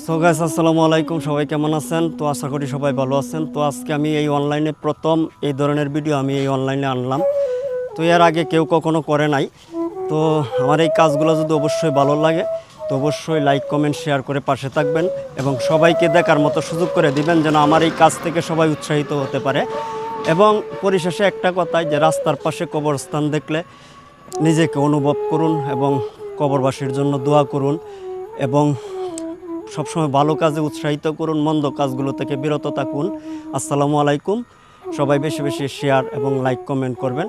So guys আসসালামু আলাইকুম, সবাই কেমন আছেন? তো আশা করি সবাই ভালো আছেন। তো আজকে আমি এই অনলাইনে প্রথম এই ধরনের ভিডিও আমি এই অনলাইনে আনলাম। তো এর আগে কেউ কখনো করে নাই। তো আমার এই কাজগুলো যদি অবশ্যই ভালো লাগে তো অবশ্যই লাইক কমেন্ট শেয়ার করে পাশে থাকবেন এবং সবাইকে দেখার মতো সুযোগ করে দিবেন যেন আমার এই কাজ থেকে সবাই উৎসাহিত হতে পারে। এবং পরিশেষে একটা কথাই যে রাস্তার পাশে কবরস্থান দেখলে নিজেকে অনুভব করুন এবং কবরবাসীর জন্য দোয়া করুন এবং সবসময় ভালো কাজে উৎসাহিত করুন, মন্দ কাজগুলো থেকে বিরত থাকুন। আসসালামু আলাইকুম। সবাই বেশি বেশি শেয়ার এবং লাইক কমেন্ট করবেন।